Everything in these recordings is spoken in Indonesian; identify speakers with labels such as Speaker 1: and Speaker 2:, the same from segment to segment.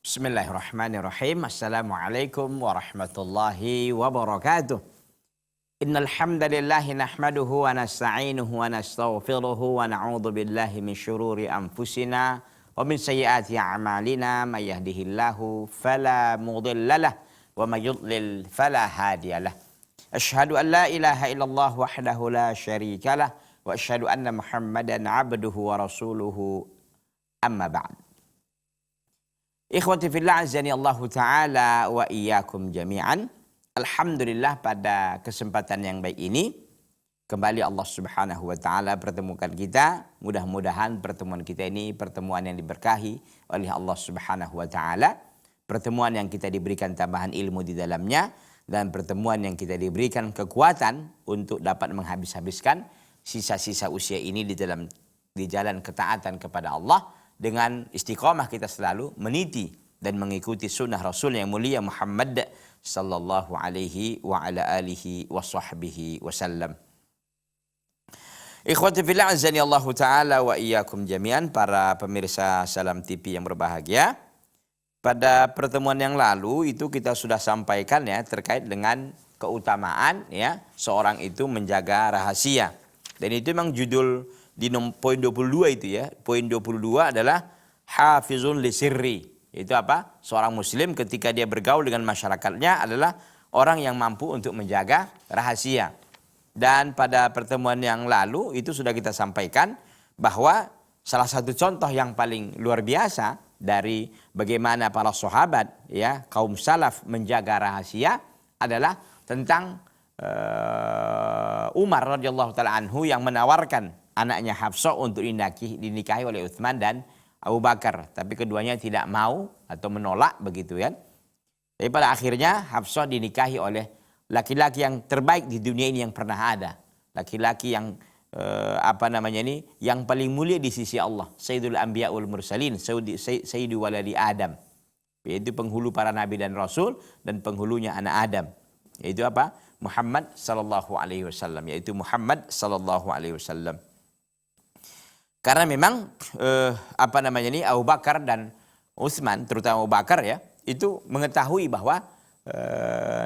Speaker 1: Bismillahirrahmanirrahim. Assalamualaikum warahmatullahi wabarakatuh. Innal hamdalillah nahmaduhu wa nasta'inuhu wa nastaghfiruhu wa na'udzu billahi min syururi anfusina wa min sayyiati a'malina may yahdihillahu fala mudhillalah wa may yudlil fala hadiyalah. Asyhadu an la ilaha illallah wahdahu la syarikalah wa asyhadu anna Muhammadan 'abduhu wa rasuluhu amma ba'd. Ikhwati fillah azani Allah Ta'ala wa iyyakum jami'an. Alhamdulillah pada kesempatan yang baik ini kembali Allah Subhanahu wa Ta'ala pertemukan kita. Mudah-mudahan pertemuan kita ini pertemuan yang diberkahi oleh Allah Subhanahu wa Ta'ala. Pertemuan yang kita diberikan tambahan ilmu di dalamnya dan pertemuan yang kita diberikan kekuatan untuk dapat menghabis-habiskan sisa-sisa usia ini di jalan ketaatan kepada Allah. Dengan istiqamah kita selalu meniti dan mengikuti sunnah Rasul yang mulia Muhammad sallallahu alaihi wa ala alihi wa sahbihi wasallam. Ikhwati fillah azani Allah Ta'ala wa iyyakum jami'an, para pemirsa Salam TV yang berbahagia. Pada pertemuan yang lalu itu kita sudah sampaikan ya terkait dengan keutamaan ya seorang itu menjaga rahasia. Dan itu memang judul di poin 22 itu ya. Poin 22 adalah hafizun li sirri. Itu apa? Seorang muslim ketika dia bergaul dengan masyarakatnya adalah orang yang mampu untuk menjaga rahasia. Dan pada pertemuan yang lalu itu sudah kita sampaikan bahwa salah satu contoh yang paling luar biasa dari bagaimana para sahabat ya kaum salaf menjaga rahasia adalah tentang Umar radhiyallahu taala anhu yang menawarkan anaknya Hafsah untuk dinikahi oleh Utsman dan Abu Bakar. Tapi keduanya tidak mau atau menolak begitu ya. Tapi pada akhirnya Hafsah dinikahi oleh laki-laki yang terbaik di dunia ini yang pernah ada. Laki-laki yang yang paling mulia di sisi Allah. Sayyidul Anbiya wal Mursalin, Sayyidu waladi Adam. Yaitu penghulu para nabi dan rasul dan penghulunya anak Adam. Yaitu apa? Muhammad sallallahu alaihi wasallam. Yaitu Muhammad sallallahu alaihi wasallam. Karena memang Abu Bakar dan Utsman, terutama Abu Bakar ya, itu mengetahui bahwa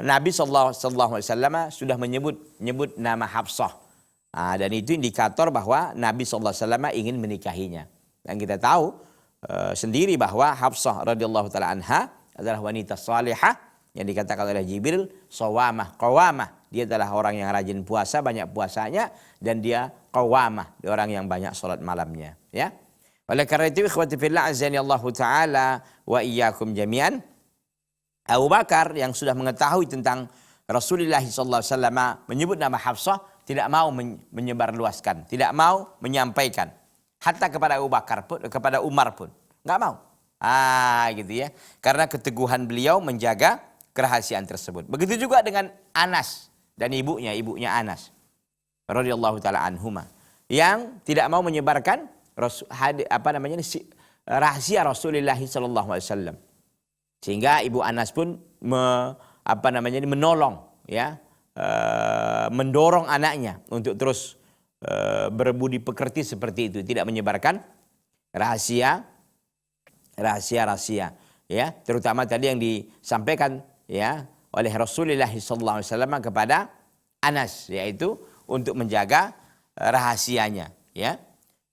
Speaker 1: Nabi sallallahu alaihi wasallam sudah menyebut nama Hafsah. Dan itu indikator bahwa Nabi sallallahu alaihi wasallam ingin menikahinya. Dan kita tahu sendiri bahwa Hafsah radhiyallahu taala anha adalah wanita salihah yang dikatakan oleh Jibril shawamah, qawamah. Dia adalah orang yang rajin puasa, banyak puasanya, dan dia qawamah, orang yang banyak salat malamnya. Ya. Oleh karena itu, ikhwati fillah azani Allah Ta'ala wa iyyakum jami'an. Abu Bakar yang sudah mengetahui tentang Rasulullah SAW menyebut nama Hafsah, tidak mau menyebarluaskan, tidak mau menyampaikan. Hatta kepada Abu Bakar pun, kepada Umar pun, nggak mau. Gitu ya. Karena keteguhan beliau menjaga kerahasiaan tersebut. Begitu juga dengan Anas dan ibunya Anas radhiyallahu taala anhuma yang tidak mau menyebarkan rahasia Rasulullah sallallahu alaihi wasallam. Sehingga ibu Anas pun menolong ya mendorong anaknya untuk terus berbudi pekerti seperti itu, tidak menyebarkan rahasia ya, terutama tadi yang disampaikan ya oleh Rasulullah sallallahu alaihi wasallam kepada Anas, yaitu untuk menjaga rahasianya ya.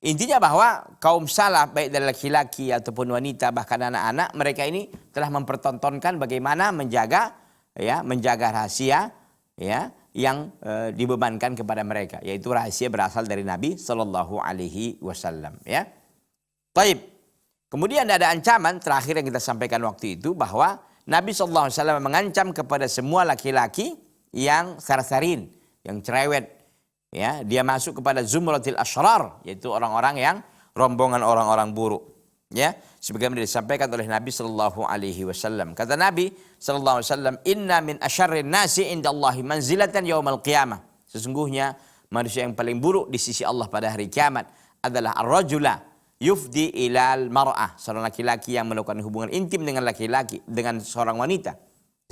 Speaker 1: Intinya bahwa kaum salaf baik dari laki-laki ataupun wanita bahkan anak-anak, mereka ini telah mempertontonkan bagaimana menjaga rahasia ya yang dibebankan kepada mereka, yaitu rahasia berasal dari Nabi sallallahu alaihi wasallam ya. Baik. Kemudian ada ancaman terakhir yang kita sampaikan waktu itu bahwa Nabi SAW mengancam kepada semua laki-laki yang sarsarin, yang cerewet. Ya, dia masuk kepada zumratil asyrar, yaitu orang-orang yang rombongan orang-orang buruk. Ya, sebagaimana disampaikan oleh Nabi SAW. Kata Nabi SAW, Inna min asyarrin nasi indallahi manzilatan yaumal qiyamah. Sesungguhnya manusia yang paling buruk di sisi Allah pada hari kiamat adalah ar-rajula yufdi ilal mar'ah, seorang laki-laki yang melakukan hubungan intim dengan laki-laki, dengan seorang wanita.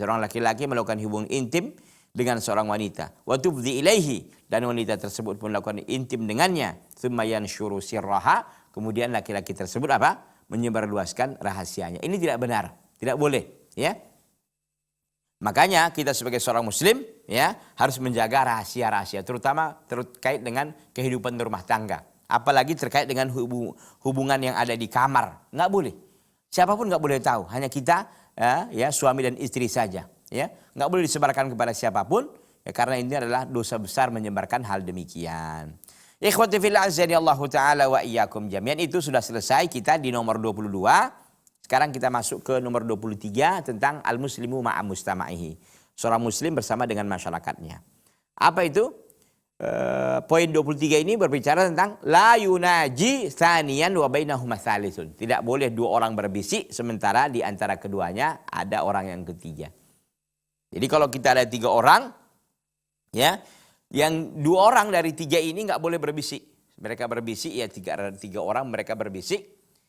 Speaker 1: Seorang laki-laki melakukan hubungan intim dengan seorang wanita. Wa tufdi ilaihi, dan wanita tersebut pun melakukan intim dengannya. Tsumma yanshuru sirraha, kemudian laki-laki tersebut apa? Menyebarluaskan rahasianya. Ini tidak benar, tidak boleh, ya. Makanya kita sebagai seorang muslim, ya, harus menjaga rahasia-rahasia, terutama terkait dengan kehidupan rumah tangga. Apalagi terkait dengan hubungan yang ada di kamar, nggak boleh. Siapapun nggak boleh tahu, hanya kita, ya, suami dan istri saja, ya. Nggak boleh disebarkan kepada siapapun, ya, karena ini adalah dosa besar menyebarkan hal demikian. Ikhwati fillah azanillahu ta'ala wa iyyakum jami'an. Itu sudah selesai kita di nomor 22. Sekarang kita masuk ke nomor 23 tentang al-muslimu ma'a mustama'ihi. Seorang muslim bersama dengan masyarakatnya. Apa itu? Poin 23 ini berbicara tentang la yunaji tsaniyan wa bainahuma tsalithun. Tidak boleh dua orang berbisik sementara di antara keduanya ada orang yang ketiga. Jadi kalau kita ada 3 orang, ya, yang 2 orang dari 3 ini nggak boleh berbisik. Mereka berbisik, ya, 3 orang mereka berbisik,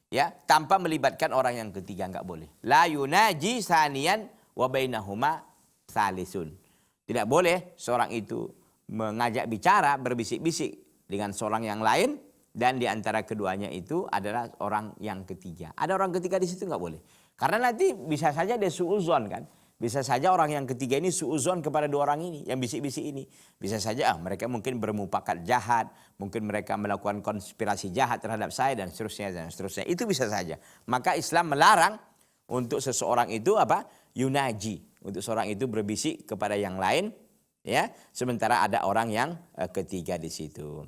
Speaker 1: ya, tanpa melibatkan orang yang ketiga, nggak boleh. La yunaji tsaniyan wa bainahuma tsalithun. Tidak boleh seorang itu mengajak bicara, berbisik-bisik dengan seorang yang lain, dan di antara keduanya itu adalah orang yang ketiga. Ada orang ketiga di situ nggak boleh. Karena nanti bisa saja dia suudzon, kan. Bisa saja orang yang ketiga ini suudzon kepada 2 orang ini, yang bisik-bisik ini. Bisa saja mereka mungkin bermufakat jahat, mungkin mereka melakukan konspirasi jahat terhadap saya, dan seterusnya, dan seterusnya. Itu bisa saja. Maka Islam melarang untuk seseorang itu apa? Yunaji. Untuk seorang itu berbisik kepada yang lain, ya, sementara ada orang yang ketiga di situ.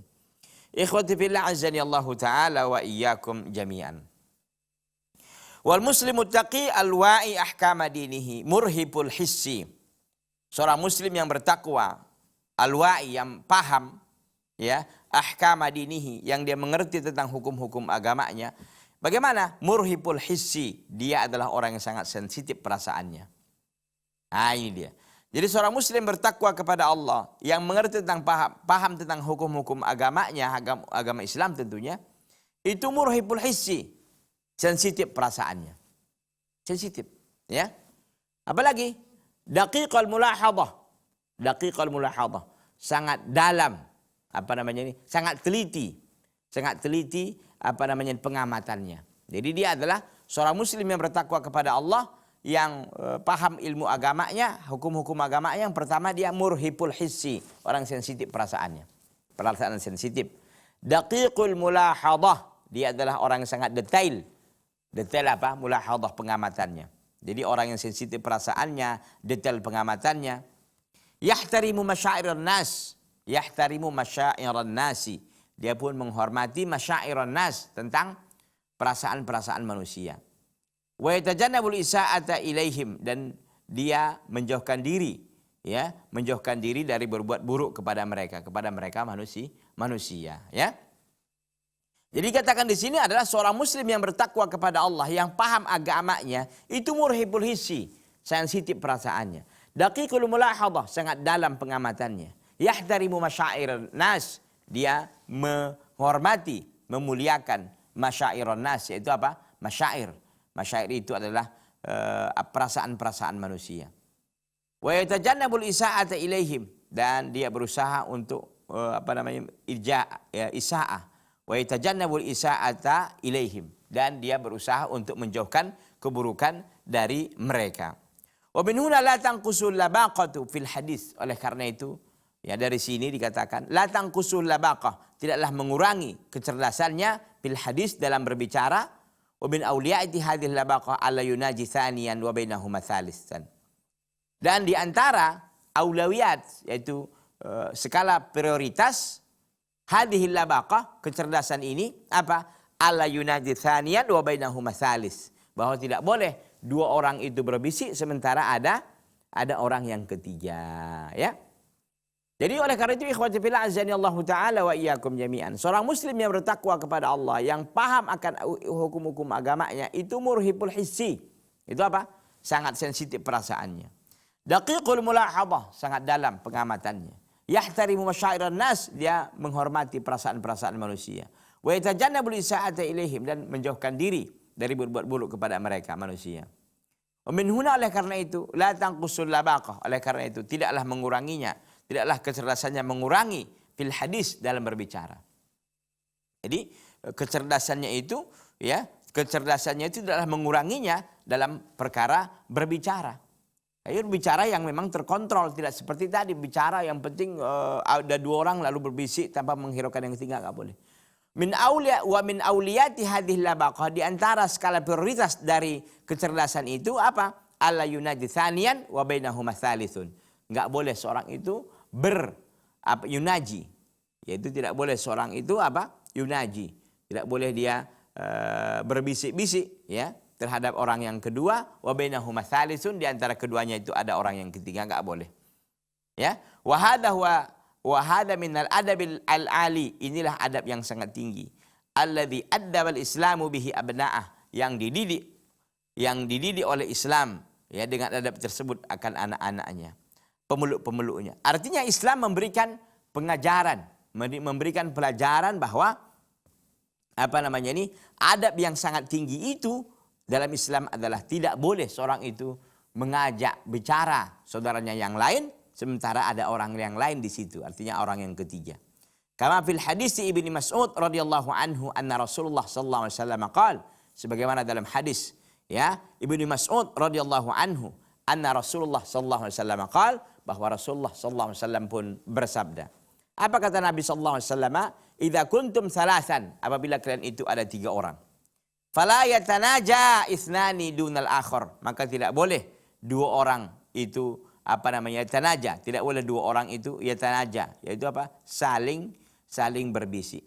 Speaker 1: Ikhwati fillah azanillahu ta'ala wa iyyakum jami'an. Wal muslimu taqi al-wa'i ahkama dinihi murhibul hissi. Seorang muslim yang bertakwa, al-wa'i, yang paham, ya, ahkama dinihi, yang dia mengerti tentang hukum-hukum agamanya. Bagaimana? Murhibul hissi, dia adalah orang yang sangat sensitif perasaannya. Nah, ini dia. Jadi seorang muslim bertakwa kepada Allah, yang mengerti tentang paham tentang hukum-hukum agamanya, agama Islam tentunya, itu murhibul hissi, sensitif perasaannya. Sensitif, ya. Apalagi daqiqal mulahadhah. Daqiqal mulahadhah, sangat dalam, apa namanya ini? Sangat teliti. Sangat teliti apa namanya pengamatannya. Jadi dia adalah seorang muslim yang bertakwa kepada Allah, yang paham ilmu agamanya, hukum-hukum agamanya. Yang pertama dia murhibul hissi, orang sensitif perasaannya. Perasaan sensitif. Daqiqul mulahadhah, dia adalah orang yang sangat detail. Detail apa? Mulahadhah, pengamatannya. Jadi orang yang sensitif perasaannya, detail pengamatannya. Yahtarimu masyairan nas. Yahtarimu masyairan nasi. Dia pun menghormati masyairan nas, tentang perasaan-perasaan manusia. Wa yatajannabul isa'ata ilaihim, dan dia menjauhkan diri, ya, menjauhkan diri dari berbuat buruk kepada mereka manusia, ya. Jadi katakan di sini adalah seorang muslim yang bertakwa kepada Allah, yang paham agamanya, itu murhibul hissi, sensitif perasaannya. Daqiqul mulahadhah, sangat dalam pengamatannya. Yahtarimu masyairan nas, dia menghormati, memuliakan masyairan nas, yaitu apa? Masyair. Masyair itu adalah perasaan-perasaan manusia. Wa yatajannabul isa'ata ilaihim, dan dia berusaha untuk isa'ah. Wa yatajannabul isa'ata ilaihim, dan dia berusaha untuk menjauhkan keburukan dari mereka. Wa min huna la tanqusul labaqatu fil hadis. Oleh karena itu, ya, dari sini dikatakan la tanqusul labaqah, tidaklah mengurangi kecerdasannya fil hadis, dalam berbicara. Wa min awliyati hadhil labaqah alla yunaji tsaniyan wa bainahuma tsalisan. Dan di antara aulawiyat, yaitu skala prioritas, hadhil labaqah, kecerdasan ini apa? Alla yunaji tsaniyan wa bainahuma tsalis, bahwa tidak boleh 2 orang itu berbisik sementara ada orang yang ketiga, ya. Jadi oleh karena itu ikhwati fillah azanillahu ta'ala wa iyyakum jami'an. Seorang muslim yang bertakwa kepada Allah, yang paham akan hukum-hukum agamanya, itu murhibul hissi. Itu apa? Sangat sensitif perasaannya. Daqiqul mulahadhah, sangat dalam pengamatannya. Yahtarimu masyairan nas, dia menghormati perasaan-perasaan manusia. Wa yatajannabul isa'ata ilaihim, dan menjauhkan diri dari berbuat buruk kepada mereka manusia. Wa min huna, oleh karena itu, la tanqusul labaqah, oleh karena itu tidaklah menguranginya, tidaklah kecerdasannya mengurangi fil hadis, dalam berbicara. Jadi kecerdasannya itu adalah menguranginya dalam perkara berbicara. Ayo bicara yang memang terkontrol, tidak seperti tadi bicara yang penting ada dua orang lalu berbisik tanpa menghiraukan yang ketiga, nggak boleh. Min auliyati hadhil labaqah, di antara skala prioritas dari kecerdasan itu apa? Alla yunaji tsaniyan wa bainahuma tsalithun. Enggak boleh seorang itu yunaji. Yaitu tidak boleh seorang itu yunaji. Tidak boleh dia berbisik-bisik ya terhadap orang yang kedua, wa bainahuma tsalithun, di antara keduanya itu ada orang yang ketiga, enggak boleh. Ya, wa hadha minal adabil al-ali, inilah adab yang sangat tinggi. Alladzi addabal islamu bihi abna'ah, yang dididik oleh Islam ya dengan adab tersebut akan anak-anaknya, pemeluk-pemeluknya. Artinya Islam memberikan pengajaran, memberikan pelajaran bahwa adab yang sangat tinggi itu dalam Islam adalah tidak boleh seorang itu mengajak bicara saudaranya yang lain sementara ada orang yang lain di situ, artinya orang yang ketiga. Kama fil hadis Ibnu Mas'ud radhiyallahu anhu anna Rasulullah sallallahu alaihi wasallam qaal, sebagaimana dalam hadis ya Ibnu Mas'ud radhiyallahu anhu anna Rasulullah sallallahu alaihi wasallam qaal, bahwa Rasulullah sallallahu alaihi wasallam pun bersabda. Apa kata Nabi sallallahu alaihi wasallam? Idza kuntum salasan, apabila kalian itu ada 3 orang. Fala yatanaja isnani dunal akhar, maka tidak boleh 2 orang itu yatanaja, tidak boleh 2 orang itu yatanaja, yaitu saling berbisik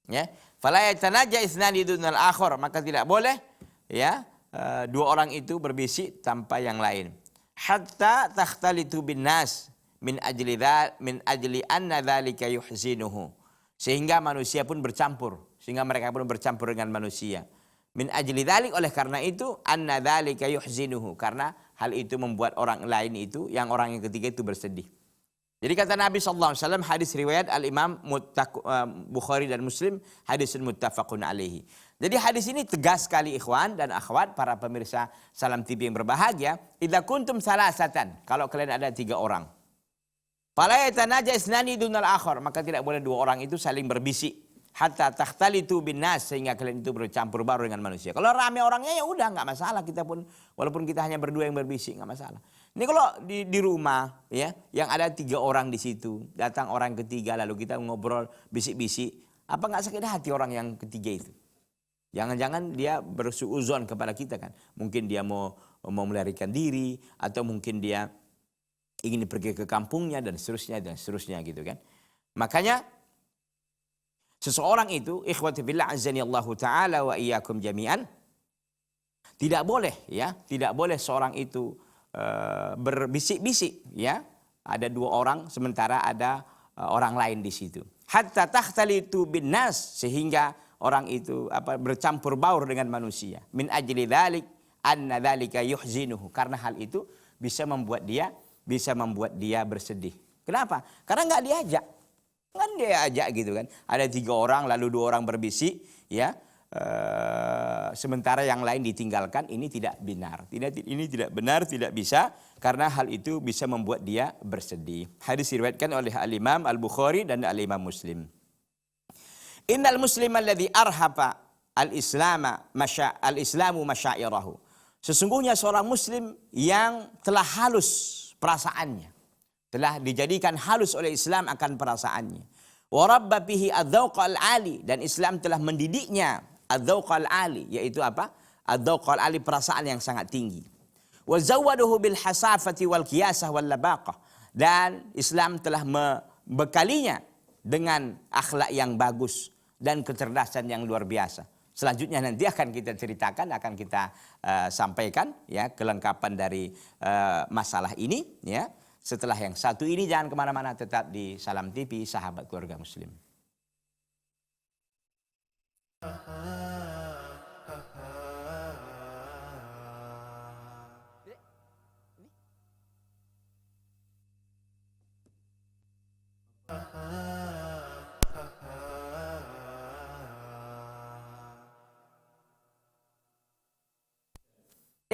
Speaker 1: ya. Fala yatanaja isnani dunal akhar, maka tidak boleh ya 2 orang itu berbisik tanpa yang lain. Hatta takhtalitu bin nas min ajli anna dzalika yuhzinuhu, sehingga manusia pun bercampur, sehingga mereka pun bercampur dengan manusia. Min ajli dzalik, oleh karena itu, anna dzalika yuhzinuhu, karena hal itu membuat orang lain itu, yang orang yang ketiga itu bersedih. Jadi kata Nabi SAW, hadis riwayat Al-Imam Bukhari dan Muslim, hadisun muttafaqun alaihi. Jadi hadis ini tegas sekali ikhwan dan akhwat, para pemirsa Salam TV yang berbahagia. Idza kuntum salasatan, kalau kalian ada 3 orang. Fala yatanaja isnani dunal akhar, maka tidak boleh 2 orang itu saling berbisik. Hatta takhtalitu bin nas, sehingga kalian itu bercampur baur dengan manusia. Kalau ramai orangnya ya udah nggak masalah, kita pun walaupun kita hanya berdua yang berbisik nggak masalah. Ini kalau di rumah ya yang ada 3 orang di situ, datang orang ketiga lalu kita ngobrol bisik-bisik, apa nggak sakit hati orang yang ketiga itu? Jangan-jangan dia bersuudzon kepada kita kan? Mungkin dia mau melarikan diri, atau mungkin dia ingin pergi ke kampungnya dan seterusnya gitu kan. Makanya seseorang itu, ikhwati billah azani Allah taala wa iyyakum jami'an, tidak boleh seorang itu berbisik-bisik ya. Ada 2 orang sementara ada orang lain di situ. Hatta takhtalitu bin nas, sehingga orang itu bercampur baur dengan manusia. Min ajli dzalik anna dzalika yuhzinuhu, karena hal itu bisa membuat dia bersedih. Kenapa? Karena nggak diajak. Kan dia ajak gitu kan. Ada 3 orang lalu 2 orang berbisik ya. Sementara yang lain ditinggalkan, ini tidak benar. Ini tidak benar, tidak bisa, karena hal itu bisa membuat dia bersedih. Hadis diriwayatkan oleh Al-Imam Al-Bukhari dan Al-Imam Muslim. Innal muslima alladhi arhaba al-islamu masyairahu. Sesungguhnya seorang muslim yang telah halus perasaannya, telah dijadikan halus oleh Islam akan perasaannya. Wa rabba bihi adzauq al-ali, dan Islam telah mendidiknya adzauq al-ali, yaitu adzauq al-ali, perasaan yang sangat tinggi. Wa zawwaduhu bil hasafati wal qiyasah wal labaqah, dan Islam telah membekalinya dengan akhlak yang bagus dan kecerdasan yang luar biasa. Selanjutnya nanti akan kita ceritakan, akan kita sampaikan ya kelengkapan dari masalah ini ya. Setelah yang satu ini, jangan kemana-mana, tetap di Salam TV, sahabat keluarga muslim.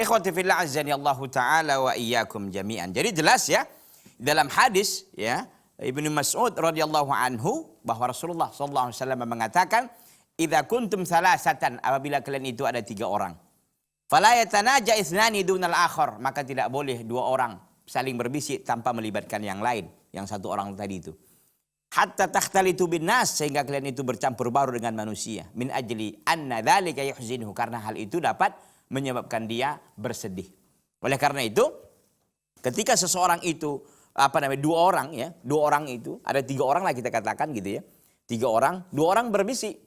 Speaker 1: Ikhwati fillah azani Allahu taala wa iyyakum jami'an. Jadi jelas ya dalam hadis ya Ibnu Mas'ud radhiyallahu anhu bahwa Rasulullah sallallahu alaihi wasallam mengatakan, "Idza kuntum salasatan," apabila kalian itu ada 3 orang. "Fala yatanaja ithnani dunal akhar," maka tidak boleh 2 orang saling berbisik tanpa melibatkan yang lain, yang 1 orang tadi itu. "Hatta takhtalitu bin nas," sehingga kalian itu bercampur baur dengan manusia. "Min ajli anna dzalika yuhzinuhu," karena hal itu dapat menyebabkan dia bersedih. Oleh karena itu, ketika seseorang itu 2 orang ya, 2 orang itu ada 3 orang lah kita katakan gitu ya, 3 orang, 2 orang berbisik,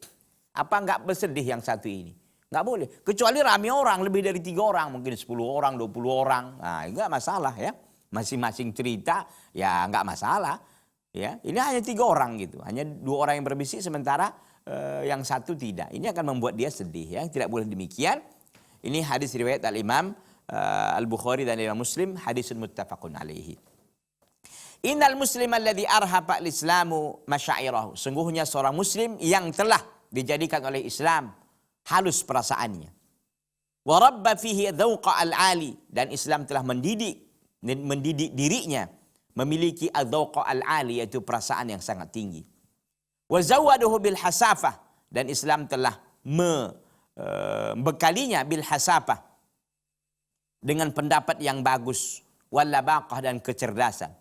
Speaker 1: apa enggak bersedih yang satu ini? Enggak boleh. Kecuali rame orang lebih dari 3 orang, mungkin 10 orang, 20 orang, nah enggak masalah ya. Masing-masing cerita ya enggak masalah ya. Ini hanya 3 orang gitu, hanya 2 orang yang berbisik sementara yang satu tidak. Ini akan membuat dia sedih ya. Tidak boleh demikian. Ini hadis riwayat Al-Imam Al-Bukhari dan Imam Muslim, hadisun muttafaqun alaihi. Innal muslim alladhi arhaba al-islamu masyairahu. Sungguhnya seorang muslim yang telah dijadikan oleh Islam halus perasaannya. Wa rabba fihi dzauqa al-ali, dan Islam telah mendidik dirinya memiliki adzauqa al-ali, yaitu perasaan yang sangat tinggi. Wa zawwaduhu bil hasafah, dan Islam telah bekalinya bil hasafah dengan pendapat yang bagus, wal labaqah, dan kecerdasan.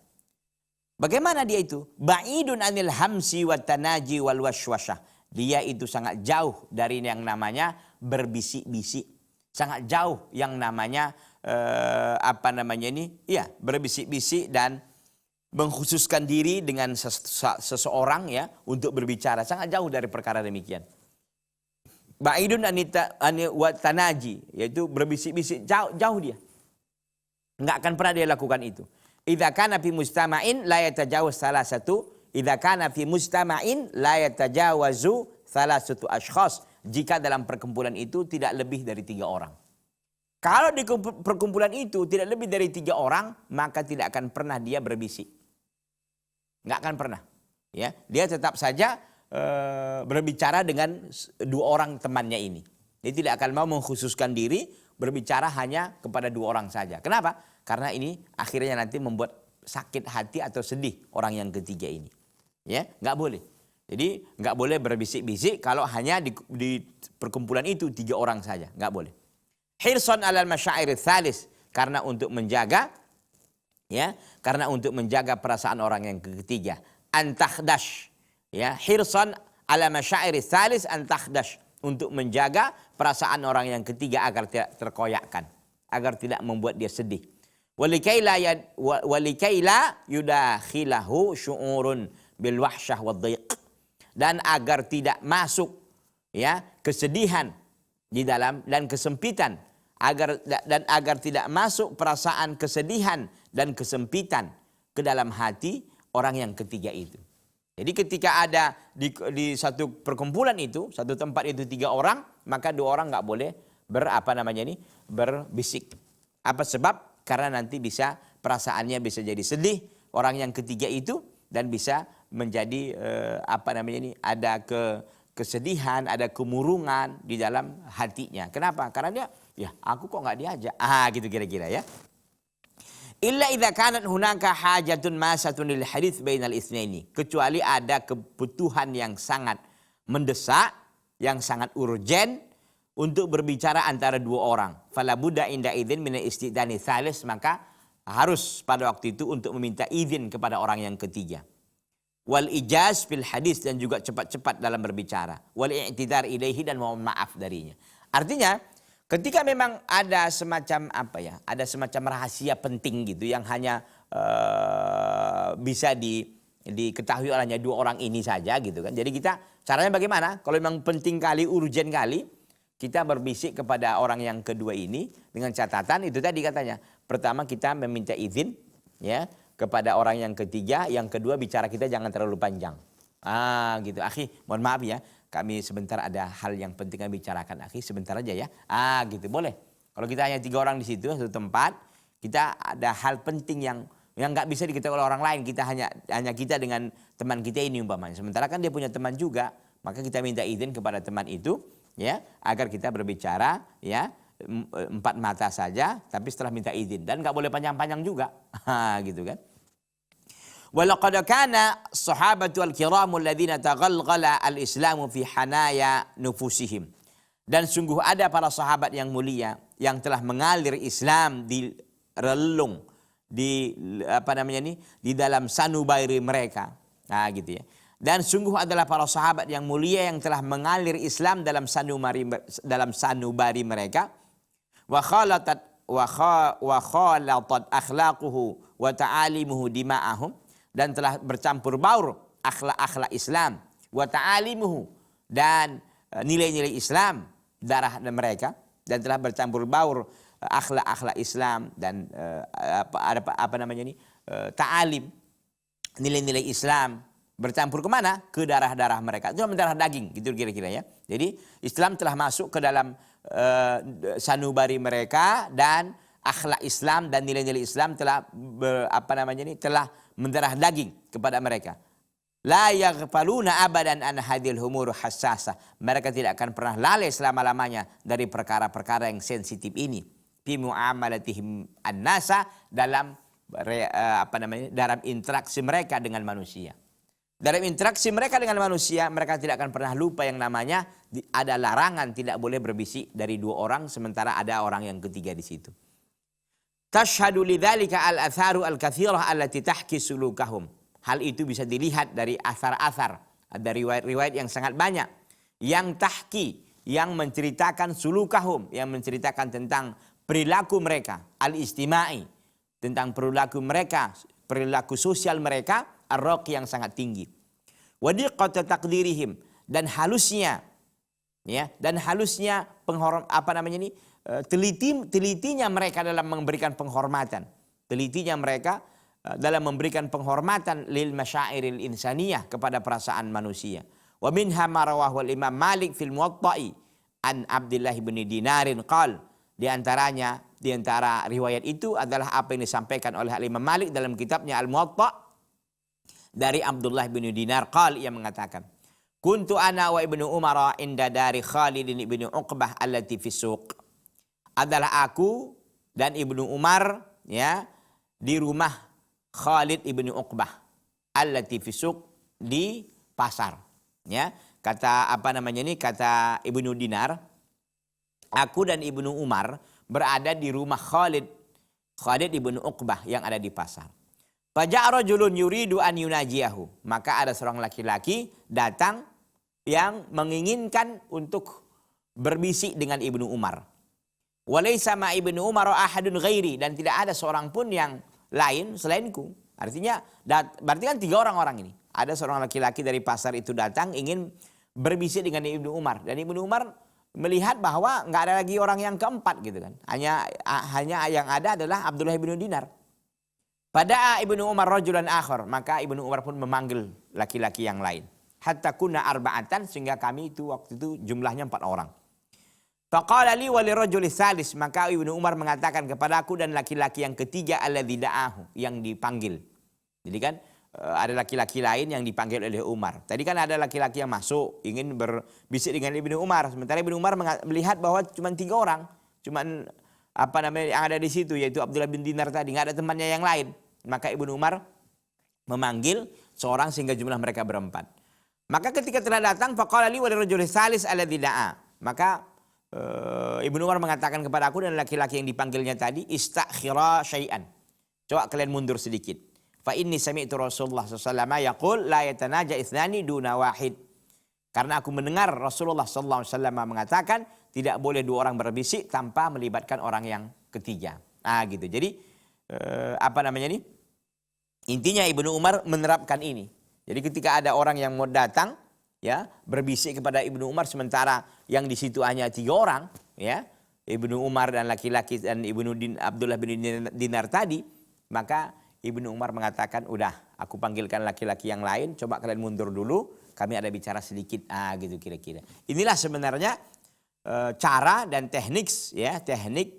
Speaker 1: Bagaimana dia itu? Ba'idun anil hamsi wat tanaji wal waswasah. Dia itu sangat jauh dari yang namanya berbisik-bisik. Sangat jauh yang namanya berbisik-bisik dan mengkhususkan diri dengan seseorang ya untuk berbicara. Sangat jauh dari perkara demikian. Ba'idun anil wat tanaji, yaitu berbisik-bisik, jauh dia. Enggak akan pernah dia lakukan itu. Idza kana fi mustama'in la yatajawaz salasatu, idza kana fi mustama'in la yatajawazu salasatu ashkhas. Jika dalam perkumpulan itu tidak lebih dari 3 orang. Kalau di perkumpulan itu tidak lebih dari 3 orang, maka tidak akan pernah dia berbisik. Enggak akan pernah. Ya, dia tetap saja berbicara dengan 2 orang temannya ini. Dia tidak akan mau mengkhususkan diri berbicara hanya kepada 2 orang saja. Kenapa? Karena ini akhirnya nanti membuat sakit hati atau sedih orang yang ketiga ini. Ya, nggak boleh. Jadi nggak boleh berbisik-bisik kalau hanya di perkumpulan itu 3 orang saja, nggak boleh. Hirsan alal masyair tsalis, karena untuk menjaga perasaan orang yang ketiga. Antakhdash. Ya, hirsan ala masyair tsalis antakhdash, untuk menjaga perasaan orang yang ketiga agar tidak terkoyakkan, agar tidak membuat dia sedih. Walikaila yudakhilahu syu'urun bil wahsyah wadhiq, dan agar tidak masuk ya kesedihan di dalam dan kesempitan, agar tidak masuk perasaan kesedihan dan kesempitan ke dalam hati orang yang ketiga itu. Jadi ketika ada di satu perkumpulan itu, satu tempat itu 3 orang, maka 2 orang nggak boleh berbisik. Apa sebab? Karena nanti perasaannya bisa jadi sedih orang yang ketiga itu, dan bisa menjadi ada kesedihan, ada kemurungan di dalam hatinya. Kenapa? Karena dia, aku kok nggak diajak. Gitu kira-kira ya. Illa idza kanat hunaka hajatun masatun lil hadits bainal itsnaini, kecuali ada kebutuhan yang sangat mendesak, yang sangat urgen untuk berbicara antara 2 orang. Fala budda inda idzin min istidani tsalis, maka harus pada waktu itu untuk meminta izin kepada orang yang ketiga. Wal ijaz fil hadis, dan juga cepat-cepat dalam berbicara. Wal i'tidar ilaihi, dan mohon maaf darinya. Artinya ketika memang ada semacam ada semacam rahasia penting gitu yang hanya bisa diketahui olehnya 2 orang ini saja gitu kan. Jadi kita caranya bagaimana? Kalau memang penting kali, urgen kali, kita berbisik kepada orang yang kedua ini dengan catatan itu tadi katanya. Pertama kita meminta izin ya kepada orang yang ketiga, yang kedua bicara kita jangan terlalu panjang. Gitu. Akhi, mohon maaf ya. Kami sebentar ada hal yang penting kami bicarakan, akhi, sebentar aja ya. Gitu, boleh. Kalau kita hanya 3 orang di situ, satu tempat, kita ada hal penting yang nggak bisa diketahui oleh orang lain. Kita hanya kita dengan teman kita ini umpamanya. Sementara kan dia punya teman juga, maka kita minta izin kepada teman itu, ya, agar kita berbicara, ya, 4 mata saja, tapi setelah minta izin. Dan nggak boleh panjang-panjang juga. Gitu kan. Walaqad kana sahabatu al-kiramu alladhina taghalghala al-islamu fi hanaya nufusihim. Dan sungguh ada para sahabat yang mulia yang telah mengalir Islam di relung, di di dalam sanubari mereka. Nah, gitu ya. Dan sungguh adalah para sahabat yang mulia yang telah mengalir Islam dalam sanubari mereka. Wa khalatat akhlaquhu wa ta'alimuhu dima'ahum, dan telah bercampur baur akhlak-akhlak Islam, wa ta'alimuhu, dan nilai-nilai Islam darah mereka, dan telah bercampur baur akhlak-akhlak Islam dan ta'alim, nilai-nilai Islam bercampur kemana? Ke darah-darah mereka. Itu darah daging, gitu kira-kira ya. Jadi Islam telah masuk ke dalam sanubari mereka, dan akhlak Islam dan nilai-nilai Islam telah telah mendarah daging kepada mereka. La yaghfaluna abadan an hadhil humur hassasah. Mereka tidak akan pernah lalai selama-lamanya dari perkara-perkara yang sensitif ini. Fi muamalatihim an-nasa, dalam dalam interaksi mereka dengan manusia. Dalam interaksi mereka dengan manusia, mereka tidak akan pernah lupa yang namanya ada larangan tidak boleh berbisik dari 2 orang sementara ada orang yang ketiga di situ. Tashhadu lidzalika al-atharu al-katsirah allati tahki sulukahum. Hal itu bisa dilihat dari asar-asar, dari riwayat-riwayat yang sangat banyak yang tahki, yang menceritakan sulukahum, yang menceritakan tentang perilaku mereka, al-istimai, tentang perilaku mereka, perilaku sosial mereka, ar-raqi, yang sangat tinggi. Wa diqqat taqdirihim, dan halusnya telitinya mereka dalam memberikan penghormatan. Telitinya mereka dalam memberikan penghormatan lil masyairil insaniyah, kepada perasaan manusia. Wa minha ma rawahu al-Imam Malik fil Muwatta'i an Abdullah bin Dinarin qal. Di antara riwayat itu adalah apa yang disampaikan oleh Imam Malik dalam kitabnya Al-Muwatta' dari Abdullah bin Dinar qal, ia mengatakan, kuntu ana wa ibnu Umar inda dari Khalid bin Uqbah allati fi suq. Adalah aku dan Ibnu Umar ya di rumah Khalid ibnu Uqbah allati fi suq, di pasar ya. Kata kata Ibnu Dinar, aku dan Ibnu Umar berada di rumah Khalid ibnu Uqbah yang ada di pasar. Faja'a rajulun yuridu an yunajiyahu, maka ada seorang laki-laki datang yang menginginkan untuk berbisik dengan Ibnu Umar. Walaysa ma Ibnu Umar ahadun ghairi, dan tidak ada seorang pun yang lain selainku. Artinya berarti kan 3 orang ini. Ada seorang laki-laki dari pasar itu datang ingin berbisik dengan Ibnu Umar, dan Ibnu Umar melihat bahwa nggak ada lagi orang yang keempat gitu kan. Hanya yang ada adalah Abdullah bin Dinar. Pada Ibnu Umar rajulan akhar, maka Ibnu Umar pun memanggil laki-laki yang lain. Hatta kunna arba'atan, sehingga kami itu waktu itu jumlahnya 4 orang. Faqala li wa lirajuli tsalis, maka Ibnu Umar mengatakan kepadaku dan laki-laki yang ketiga alladzi da'ahu, yang dipanggil. Jadi kan ada laki-laki lain yang dipanggil oleh Umar. Tadi kan ada laki-laki yang masuk ingin berbisik dengan Ibnu Umar, sementara Ibnu Umar melihat bahwa cuma 3 orang, cuman yang ada di situ yaitu Abdullah bin Dinar tadi, enggak ada temannya yang lain. Maka Ibnu Umar memanggil seorang sehingga jumlah mereka berempat. Maka ketika telah datang faqala li wa lirajuli tsalis alladzi da'a, maka Ibnu Umar mengatakan kepada aku dan laki-laki yang dipanggilnya tadi, istakhira syai'an. Coba kalian mundur sedikit. Fa inni sami'tu Rasulullah sallallahu alaihi wasallam yaqul la yatanaja ithnani duna wahid. Karena aku mendengar Rasulullah sallallahu alaihi wasallam mengatakan tidak boleh 2 orang berbisik tanpa melibatkan orang yang ketiga. Gitu. Jadi intinya Ibnu Umar menerapkan ini. Jadi ketika ada orang yang mau datang ya berbisik kepada Ibnu Umar, sementara yang di situ hanya 3 orang ya, Ibnu Umar dan laki-laki dan Abdullah bin Dinar tadi, maka Ibnu Umar mengatakan, udah aku panggilkan laki-laki yang lain, coba kalian mundur dulu, kami ada bicara sedikit, gitu kira-kira. Inilah sebenarnya cara dan teknik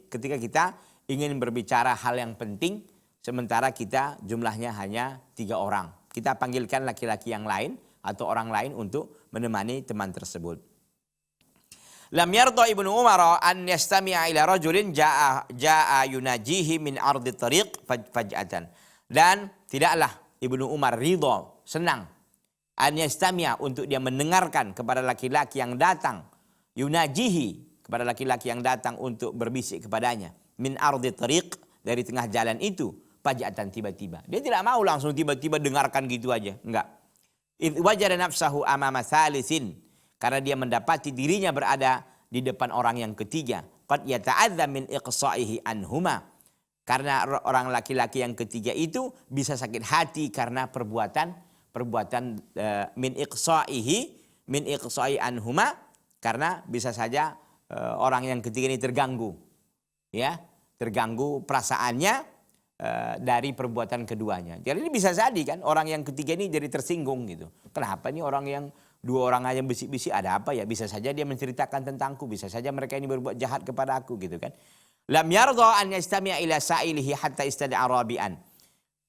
Speaker 1: ketika kita ingin berbicara hal yang penting sementara kita jumlahnya hanya 3 orang. Kita panggilkan laki-laki yang lain atau orang lain untuk menemani teman tersebut. Lam yarda Ibnu Umar an yastami'a ila rajulin jaa yunajihi min ardi tariq faj'atan. Dan tidaklah Ibnu Umar ridha, senang an yastami'a untuk dia mendengarkan kepada laki-laki yang datang, yunajihi kepada laki-laki yang datang untuk berbisik kepadanya, min ardi tariq, dari tengah jalan itu, faj'atan, tiba-tiba. Dia tidak mau langsung tiba-tiba dengarkan gitu aja, enggak. Idh wajada nafsahu amama thalithin, karena dia mendapati dirinya berada di depan orang yang ketiga. Qad yata'adza min iqsa'ihi anhuma, karena orang laki-laki yang ketiga itu bisa sakit hati karena perbuatan min iqsa'i anhuma, karena bisa saja orang yang ketiga ini terganggu, ya, terganggu perasaannya dari perbuatan keduanya. Jadi ini bisa jadi kan orang yang ketiga ini jadi tersinggung gitu. Kenapa nih orang yang dua orang aja bisik-bisik, ada apa ya? Bisa saja dia menceritakan tentangku, bisa saja mereka ini berbuat jahat kepada aku gitu kan. Lam yardha an yastami'a ila sa'ilihi hatta istada'a rabi'an.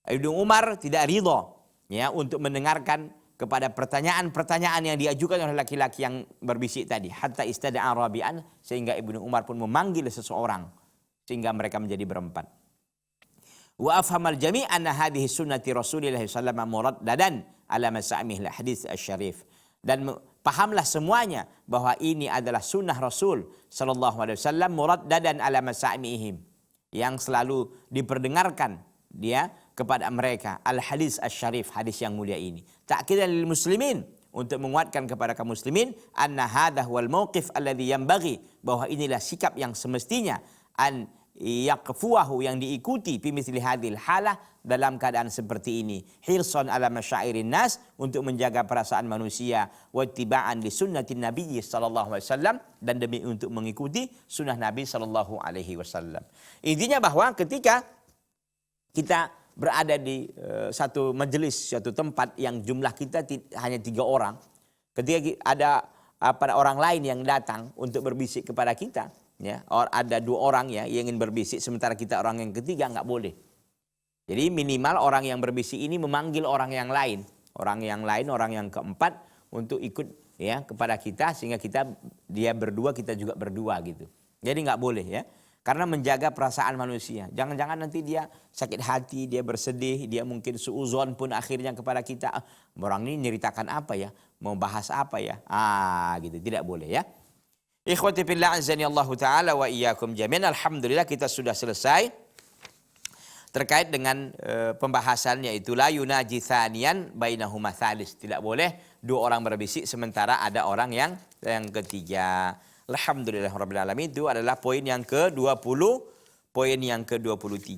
Speaker 1: Ibnu Umar tidak ridha ya untuk mendengarkan kepada pertanyaan-pertanyaan yang diajukan oleh laki-laki yang berbisik tadi, hatta istada'a rabi'an, sehingga Ibnu Umar pun memanggil seseorang sehingga mereka menjadi berempat. Wa afhamal jami' anna hadhihi sunnati Rasulillah sallallahu alaihi wasallam muraddadan ala masa'imihil hadits asy-syarif. Dan pahamlah semuanya bahwa ini adalah sunnah Rasul sallallahu alaihi wasallam muraddadan ala masa'imihim, yang selalu diperdengarkan dia kepada mereka al hadis asy-syarif, hadis yang mulia ini. Ta'kidan lil muslimin, untuk menguatkan kepada kaum muslimin, anna hadha wal mauqif alladhi yanbaghi, bahwa inilah sikap yang semestinya an yaqfuwahu, yang diikuti fi mithli hadhil halah, dalam keadaan seperti ini, hirsan ala masyairin nas, untuk menjaga perasaan manusia, wa ittiba'an li sunnatin nabiy sallallahu alaihi wasallam, dan demi untuk mengikuti sunnah Nabi sallallahu alaihi wasallam. Intinya bahwa ketika kita berada di satu majelis, satu tempat yang jumlah kita hanya 3 orang, ketika ada orang lain yang datang untuk berbisik kepada kita, ya, ada 2 orang ya yang ingin berbisik sementara kita orang yang ketiga, nggak boleh. Jadi minimal orang yang berbisik ini memanggil orang yang lain, orang yang keempat untuk ikut ya kepada kita, sehingga dia berdua, kita juga berdua gitu. Jadi nggak boleh ya, karena menjaga perasaan manusia. Jangan-jangan nanti dia sakit hati, dia bersedih, dia mungkin suuzon pun akhirnya kepada kita, orang ini nyeritakan apa ya, mau bahas apa ya, gitu, tidak boleh ya. Ikhwati fillah azani Allah Ta'ala wa iyyakum jami'an. Alhamdulillah kita sudah selesai terkait dengan pembahasan, yaitu la yunaji thaniyan bainahuma thalis. Tidak boleh 2 orang berbisik sementara ada orang yang ketiga. Alhamdulillah rabbil alamin. Itu adalah poin yang ke-20, poin yang ke-23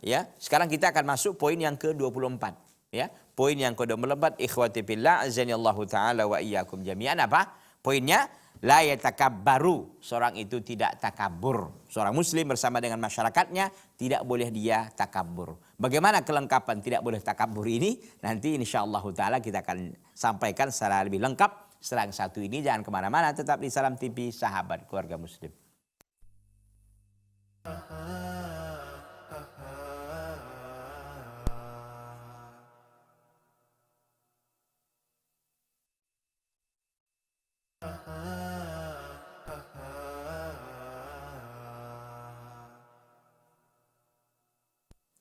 Speaker 1: ya. Sekarang kita akan masuk poin yang ke-24 ya. Poin yang ke-24, ikhwati fillah azani Allah Ta'ala wa iyyakum jami'an. Apa poinnya? La yatakabbaru, seorang itu tidak takabur. Seorang muslim bersama dengan masyarakatnya tidak boleh dia takabur. Bagaimana kelengkapan tidak boleh takabur ini? Nanti insyaallah ta'ala kita akan sampaikan secara lebih lengkap setelah yang satu ini. Jangan kemana-mana, tetap di Salam TV Sahabat Keluarga Muslim.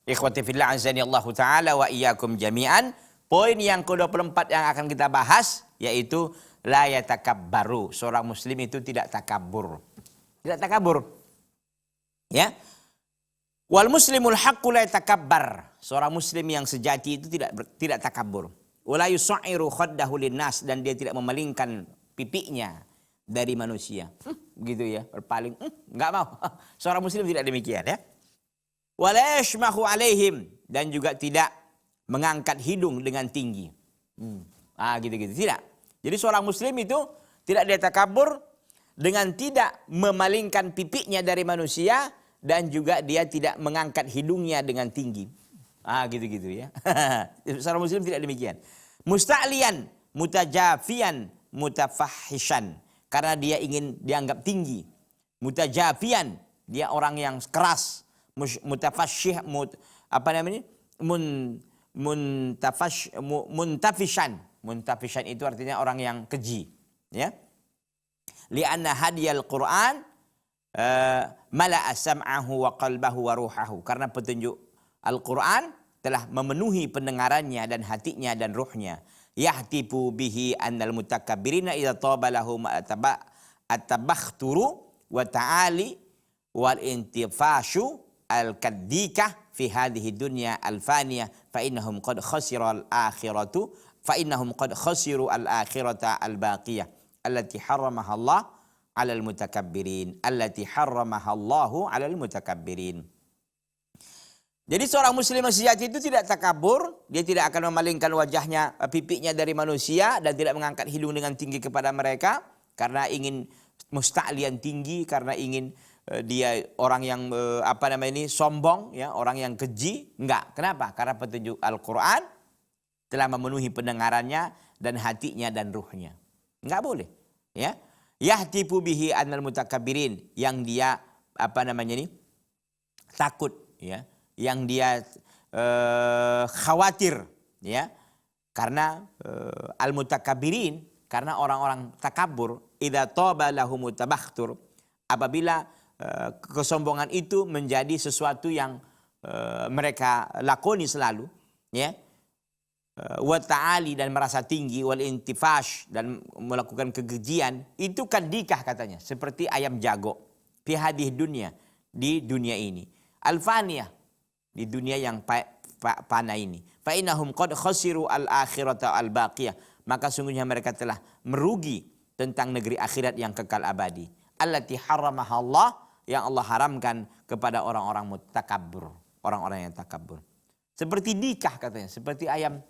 Speaker 1: Ikhwati fillah azani Allah Ta'ala wa iyyakum jami'an. Poin yang ke-24 yang akan kita bahas yaitu la yatakabbaru. Seorang muslim itu tidak takabur. Tidak takabur. Ya. Wal muslimul haqqu la yatakabbar. Seorang muslim yang sejati itu tidak takabur. Wala yusairu khaddahu linnas, dan dia tidak memalingkan pipinya dari manusia. Begitu ya, berpaling, enggak mau. Seorang muslim tidak demikian ya. Wala yashmahu alaihim, dan juga tidak mengangkat hidung dengan tinggi. Gitu-gitu, tidak. Jadi seorang muslim itu tidak dia takabur dengan tidak memalingkan pipinya dari manusia, dan juga dia tidak mengangkat hidungnya dengan tinggi. Gitu-gitu ya. Seorang muslim tidak demikian. Musta'liyan, mutajafian, mutafahishan, karena dia ingin dianggap tinggi. Mutajafian, dia orang yang keras. Mutafashih, muntafishan itu artinya orang yang keji ya. Li'anna hadiyal Qur'an mala'a sam'ahu wa qalbahu wa ruhahu. Karena petunjuk Al-Quran telah memenuhi pendengarannya dan hatinya dan ruhnya. Yahtifu bihi annal mutakabbirina idza taba lahum at-tabakhturu wa ta'ali wal intifashu al-kaddikah fi hadhihi dunya al-faniyah fa innahum qad khasiru al-akhiratu fa innahum qad khasiru al-akhirata al-baqiyah allati harramaha Allah 'alal mutakabbirin allati harramaha Allahu 'alal mutakabbirin. Jadi seorang muslim yang sejati itu tidak takabur, dia tidak akan memalingkan wajahnya, pipinya dari manusia dan tidak mengangkat hidung dengan tinggi kepada mereka karena ingin musta'lian tinggi, karena ingin dia orang yang sombong, ya, orang yang keji. Enggak. Kenapa? Karena petunjuk Al-Qur'an telah memenuhi pendengarannya dan hatinya dan ruhnya. Enggak boleh, ya. Yahtifu bihi annal mutakabbirin, yang dia takut, ya, yang dia khawatir, ya, karena al-mutakabbirin, karena orang-orang takabur, idza taba lahumut tabakhtur, apabila kesombongan itu menjadi sesuatu yang mereka lakoni selalu, ya, wa ta'ali, dan merasa tinggi, wal intifash, dan melakukan kekejian, itu kadikah katanya, seperti ayam jago, fi hadhihi dunya, di dunia ini, al-faniyah, di dunia yang fana ini. Fa innahum qad khasiru al-akhirata al-baqiyah, maka sungguhnya mereka telah merugi tentang negeri akhirat yang kekal abadi. Allati harramaha Allah, yang Allah haramkan kepada orang-orang mutakabbur, orang-orang yang takabur. Seperti dikah katanya, seperti ayam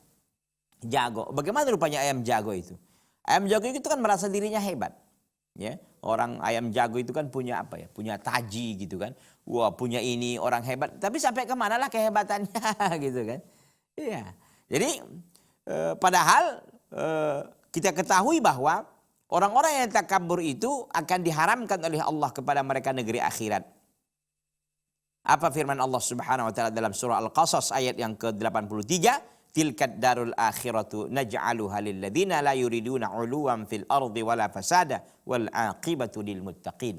Speaker 1: jago. Bagaimana rupanya ayam jago itu? Ayam jago itu kan merasa dirinya hebat, ya. Orang ayam jago itu kan punya apa ya? Punya taji gitu kan. Wah, punya ini, orang hebat. Tapi sampai kemana lah kehebatannya gitu kan. Iya. Jadi padahal kita ketahui bahwa orang-orang yang takabur itu akan diharamkan oleh Allah kepada mereka negeri akhirat. Apa firman Allah Subhanahu wa taala dalam surah Al-Qasas ayat yang ke-83? Tilkad darul akhiratu naj'aluha lil ladzina la yuriduna 'uluwan fil ardi wala fasada wal 'aqibatu lil muttaqin.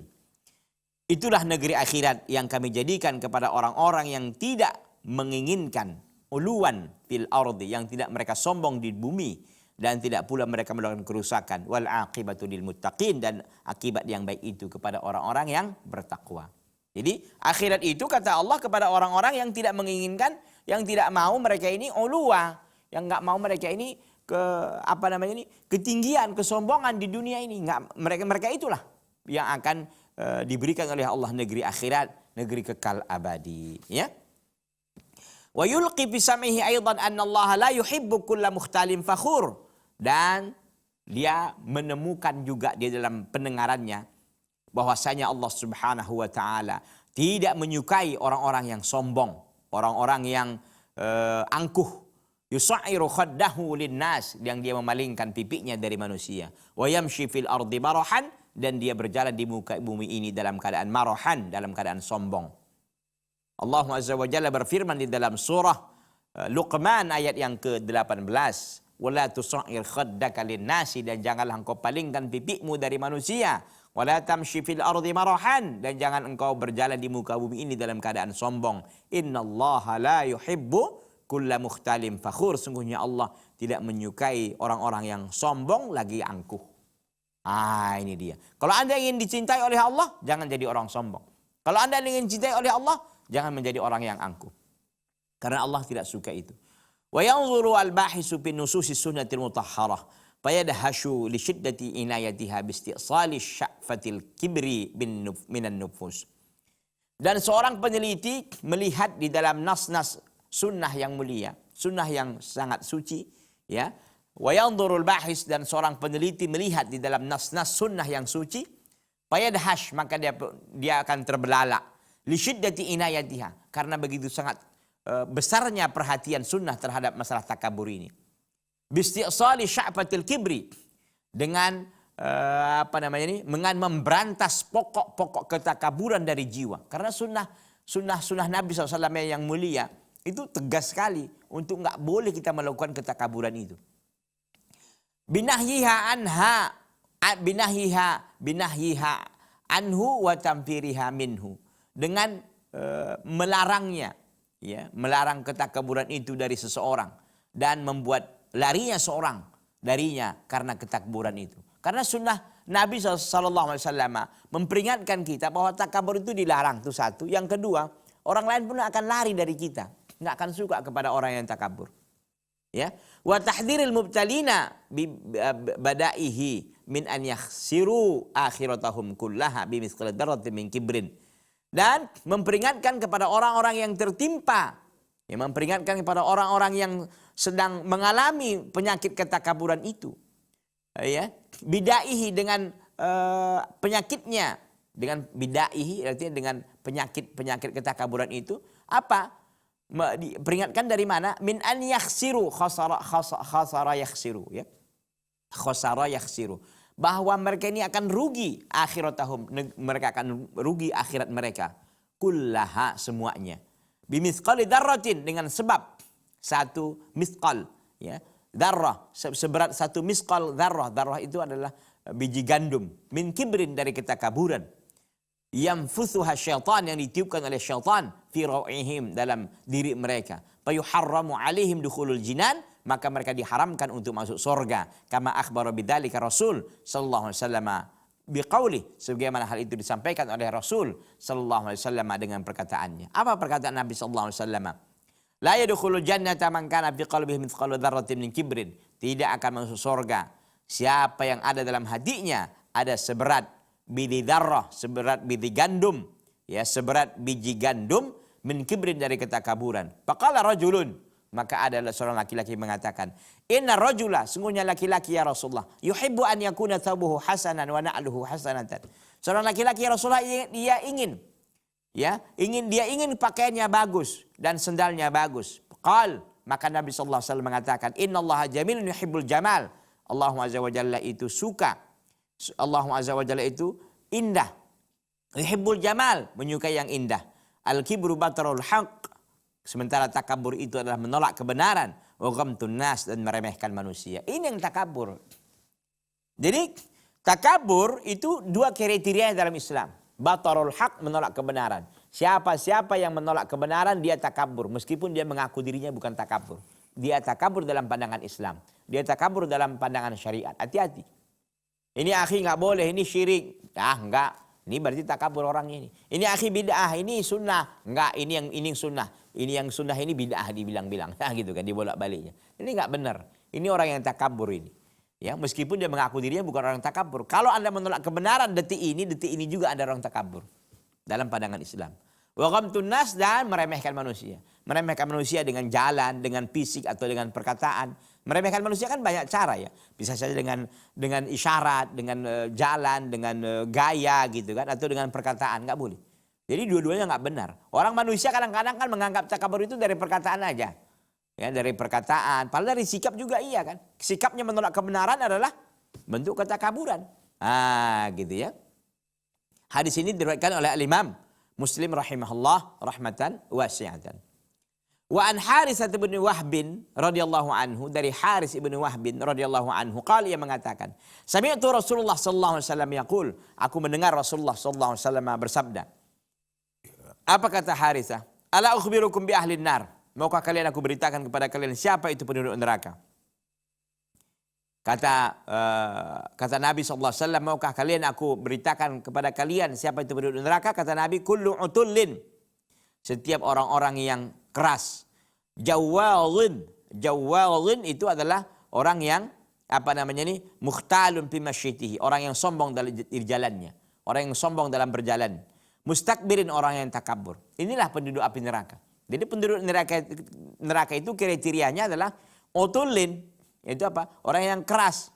Speaker 1: Itulah negeri akhirat yang kami jadikan kepada orang-orang yang tidak menginginkan uluwan fil ardi, yang tidak mereka sombong di bumi, dan tidak pula mereka melakukan kerusakan, wal 'aqibatu lil muttaqin, dan akibat yang baik itu kepada orang-orang yang bertakwa. Jadi akhirat itu kata Allah kepada orang-orang yang tidak menginginkan, yang tidak mau mereka ini uluwa, yang nggak mau mereka ini ketinggian, kesombongan di dunia ini. Nggak, mereka itulah yang akan diberikan oleh Allah negeri akhirat, negeri kekal abadi, ya. Wa yulqi fi sam'ihi aidan anna Allah la yuhibbu kulla mukhtalin fakhur, dan dia menemukan juga di dalam pendengarannya bahwasanya Allah Subhanahu wa taala tidak menyukai orang-orang yang sombong, orang-orang yang angkuh. Yusairu khaddahu linnas, yang dia memalingkan pipinya dari manusia. Wa yamshi fil ardi marahan, dan dia berjalan di muka bumi ini dalam keadaan marahan, dalam keadaan sombong. Allah Azza wa Jalla berfirman di dalam surah Luqman ayat yang ke-18. Wala tusair khaddaka linnasi, dan janganlah engkau palingkan pipimu dari manusia. Wala tamshi fil ardi marahan, dan jangan engkau berjalan di muka bumi ini dalam keadaan sombong. Innallaha la yuhibbu kulla mukhtalin fakhur, sungguhnya Allah tidak menyukai orang-orang yang sombong lagi angkuh. Ini dia. Kalau Anda ingin dicintai oleh Allah, jangan jadi orang sombong. Kalau Anda ingin dicintai oleh Allah, jangan menjadi orang yang angkuh. Karena Allah tidak suka itu. Wa yanzuru al-bahisu fi nususi sunnatil mutahharah fayadhashu li shiddati inayatiha bi isti'sali sya'fatil kibri minan nufus. Dan seorang peneliti melihat di dalam nas-nas sunnah yang mulia, sunnah yang sangat suci, ya. Wa yanzurul bahis, dan seorang peneliti melihat di dalam nas-nas sunnah yang suci, fayadhash, maka dia akan terbelalak, li shiddati inayatiha, karena begitu sangat besarnya perhatian sunnah terhadap masalah takabur ini. Bisti'sali sya'fatil kibri, dengan dengan memberantas pokok-pokok ketakaburan dari jiwa. Karena sunnah Nabi SAW yang mulia itu tegas sekali untuk nggak boleh kita melakukan ketakaburan itu. Binahyiha binahyiha anhu wa tamfiriha minhu, dengan melarangnya, ya, melarang ketakabburan itu dari seseorang dan membuat larinya seorang darinya karena ketakabburan itu. Karena sunnah Nabi SAW memperingatkan kita bahwa takabur itu dilarang, itu satu. Yang kedua, orang lain pun akan lari dari kita, nggak akan suka kepada orang yang takabur. Ya, wa tahdhiril mubtalina bi badaihi min an yakhsiru akhiratahum kullaha bi mithqali dzarratin min kibrin. Dan memperingatkan kepada orang-orang yang tertimpa, ya, memperingatkan kepada orang-orang yang sedang mengalami penyakit ketakaburan itu, ya, bidaihi dengan penyakitnya, dengan bidaihi artinya dengan penyakit ketakaburan itu apa? Diperingatkan dari mana? Min an yakhsiru khasara yakhsiru, ya. Khasara yakhsiru, bahwa mereka ini akan rugi akhiratahum, mereka akan rugi akhirat mereka, kullaha, semuanya, bimithqali dzarratin, dengan sebab satu misqal, ya, dzarrah, seberat satu misqal dzarrah. Dzarrah itu adalah biji gandum, min kibrin, dari ketakaburan, yamfuthuha syaitan, yang ditiupkan oleh syaitan, fi raw'ihim, dalam diri mereka, fayuharramu alaihim dukhulul jinan, maka mereka diharamkan untuk masuk surga, kama akhbara bidzalika Rasul sallallahu alaihi wasallam biqauli, sebagaimana hal itu disampaikan oleh Rasul sallallahu alaihi wasallam dengan perkataannya. Apa perkataan Nabi sallallahu alaihi wasallam? La yadkhulul jannata man kana fi qalbihi mithqalu dzarratin min kibrin, tidak akan masuk surga siapa yang ada dalam hatinya ada seberat biji dzarrah, seberat biji gandum, ya, seberat biji gandum, min kibrin, dari ketakaburan. Faqala rajulun, maka ada seorang laki-laki mengatakan, inna rajula, sungguhnya laki-laki ya Rasulullah, yuhibbu an yakuna thabuhu hasanan wa na'luhu hasanatan. Seorang laki-laki ya Rasulullah, dia ingin pakaiannya bagus dan sendalnya bagus. Qal, maka Nabi sallallahu alaihi wasallam mengatakan, innallaha jamilun yuhibbul jamal. Allah azza wa jalla itu suka, Allah azza wa jalla itu indah. Yuhibbul jamal, menyukai yang indah. Al-kibru batarul haqq, sementara takabur itu adalah menolak kebenaran. Wa ghamtun nas, dan meremehkan manusia. Ini yang takabur. Jadi takabur itu dua kriteria dalam Islam. Batarul haq, menolak kebenaran. Siapa yang menolak kebenaran, dia takabur, meskipun dia mengaku dirinya bukan takabur. Dia takabur dalam pandangan Islam, dia takabur dalam pandangan syariat. Hati-hati. Ini akhi nggak boleh, ini syirik. Enggak. Ini berarti takabur orang ini. Ini akhi bid'ah, ini sunnah. Enggak, ini sunnah. Ini yang sunnah ini bid'ah dibilang-bilang. Nah, gitu kan, dibolak-baliknya. Ini enggak benar. Ini orang yang takabur ini. Ya, meskipun dia mengaku dirinya bukan orang takabur. Kalau Anda menolak kebenaran detik ini juga Anda orang takabur dalam pandangan Islam. Wa ghamtun nas, dan meremehkan manusia. Meremehkan manusia dengan jalan, dengan fisik, atau dengan perkataan. Meremehkan manusia kan banyak cara, ya. Bisa saja dengan isyarat, dengan jalan, dengan gaya gitu kan, atau dengan perkataan, nggak boleh. Jadi dua-duanya nggak benar. Orang manusia kadang-kadang kan menganggap takabur itu dari perkataan aja. Ya, dari perkataan, padahal dari sikap juga iya kan. Sikapnya menolak kebenaran adalah bentuk ketakaburan. Gitu ya. Hadis ini diriwayatkan oleh Al-Imam Muslim rahimahullah rahmatan wasi'atan. Wa an Haritsah bin Wahb radhiyallahu anhu, dari Haris ibn Wahb radhiyallahu anhu, qala, ia mengatakan, sami'tu Rasulullah sallallahu alaihi wasallam yaqul, aku mendengar Rasulullah sallallahu alaihi wasallam bersabda. Apa kata Haritsah? Ala ukhbirukum bi ahli nar, maukah kalian aku beritakan kepada kalian siapa itu penduduk neraka? Kata Nabi sallallahu alaihi wasallam, maukah kalian aku beritakan kepada kalian siapa itu penduduk neraka? Kata Nabi, kullu utullin, setiap orang-orang yang keras. Jawalin itu adalah orang yang mukhtalun fi masyitihi, orang yang sombong dalam jalannya, orang yang sombong dalam berjalan. Mustakbirin, orang yang takabur. Inilah penduduk api neraka. Jadi penduduk neraka itu kriterianya adalah utullin, itu apa? Orang yang keras,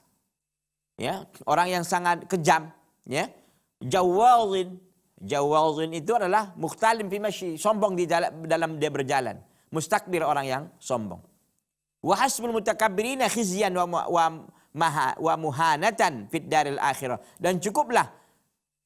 Speaker 1: ya, orang yang sangat kejam, ya. Jawalin itu adalah mukhtalin fi masyi, sombong di dalam dia berjalan. Mustakbir, orang yang sombong. Wa hasbul mutakabbirina khizyan wa muhanatan fid daril akhirah, dan cukuplah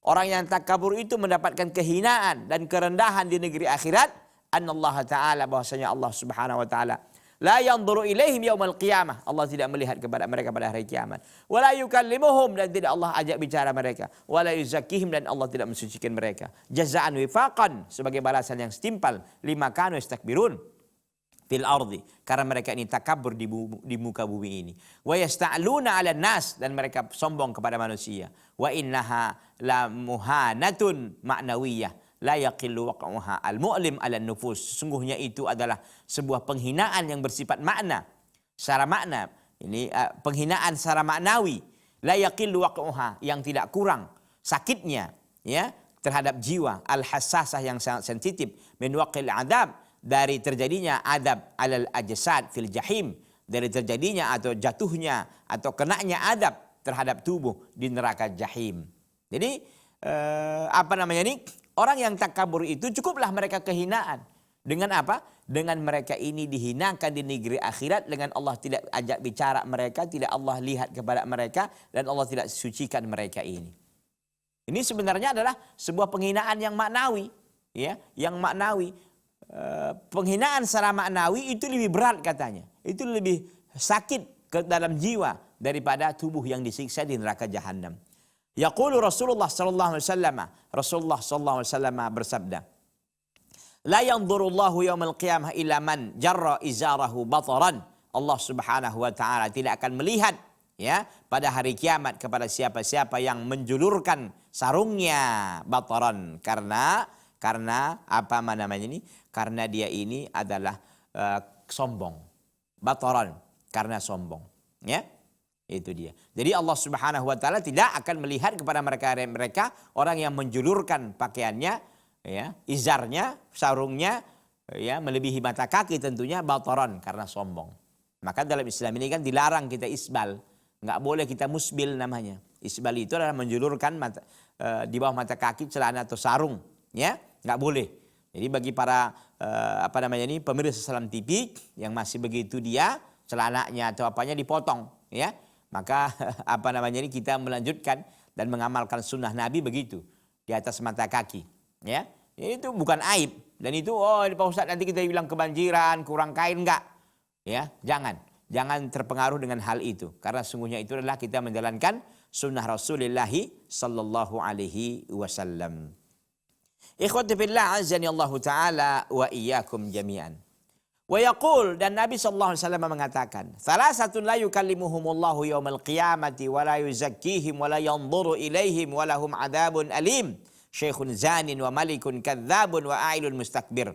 Speaker 1: orang yang takabur itu mendapatkan kehinaan dan kerendahan di negeri akhirat. Anallaha ta'ala, bahwasanya Allah subhanahu wa ta'ala La yanzuru ilaihim yaumal qiyamah. Allah tidak melihat kepada mereka pada hari kiamat. Wa la yukallimuhum, dan tidak Allah ajak bicara mereka. Wa la yuzakkihim, dan Allah tidak mensucikan mereka. Jazaan wifaqan, sebagai balasan yang setimpal, lima kanu yastakbirun fil ardi, karena mereka ini takabur di muka bumi ini. Wa yasta'luna 'alan nas, dan mereka sombong kepada manusia. Wa innaha la muhanatun ma'nawiyah la yaqillu waqa'uha al-mu'lim 'alan nufus. Sesungguhnya itu adalah sebuah penghinaan yang bersifat makna, secara makna. Ini penghinaan secara maknawi. La yaqillu waqa'uha, yang tidak kurang sakitnya ya terhadap jiwa, al-hassasah yang sangat sensitif, min waqil adab, dari terjadinya adab alal ajsad fil jahim, dari terjadinya atau jatuhnya atau kenanya adab terhadap tubuh di neraka jahim. Jadi orang yang takabur itu cukuplah mereka kehinaan. Dengan apa? Dengan mereka ini dihinakan di negeri akhirat, dengan Allah tidak ajak bicara mereka, tidak Allah lihat kepada mereka, dan Allah tidak sucikan mereka ini. Ini sebenarnya adalah sebuah penghinaan yang maknawi, ya, yang maknawi. Penghinaan secara maknawi itu lebih berat katanya. Itu lebih sakit ke dalam jiwa daripada tubuh yang disiksa di neraka jahanam. Yaqulu Rasulullah sallallahu alaihi wasallam, Rasulullah sallallahu alaihi wasallam bersabda, la yanzurullahu yaumal qiyamah ila man jarra izarahu bataran. Allah Subhanahu wa taala tidak akan melihat ya pada hari kiamat kepada siapa-siapa yang menjulurkan sarungnya bataran, karena apa namanya ini? Karena dia ini adalah sombong. Bataran, karena sombong, ya. Itu dia. Jadi Allah Subhanahu wa taala tidak akan melihat kepada mereka orang yang menjulurkan pakaiannya, ya, izarnya, sarungnya, ya, melebihi mata kaki tentunya, bataran, karena sombong. Maka dalam Islam ini kan dilarang kita isbal, nggak boleh kita musbil namanya. Isbal itu adalah menjulurkan di bawah mata kaki celana atau sarung, ya, nggak boleh. Jadi bagi para pemirsa Salam TV yang masih begitu dia celananya atau apanya dipotong, ya. Maka kita melanjutkan dan mengamalkan sunnah Nabi begitu di atas mata kaki, ya. Itu bukan aib, dan itu Pak Ustadz nanti kita bilang kebanjiran, kurang kain, enggak, ya. Jangan terpengaruh dengan hal itu, karena sungguhnya itu adalah kita menjalankan sunnah Rasulullah sallallahu alaihi wasallam. Ikhwati fillah azani Allah taala wa iyyakum jami'an. Wa yaqul, dan Nabi sallallahu alaihi wasallam mengatakan, salasatun la yukallimuhumullahu yaumal qiyamati wa la yuzakkihim wa la yanzuru ilaihim wa lahum adzabun alim, syekhun zanin wa malikun kadzabun wa a'ilun mustakbir.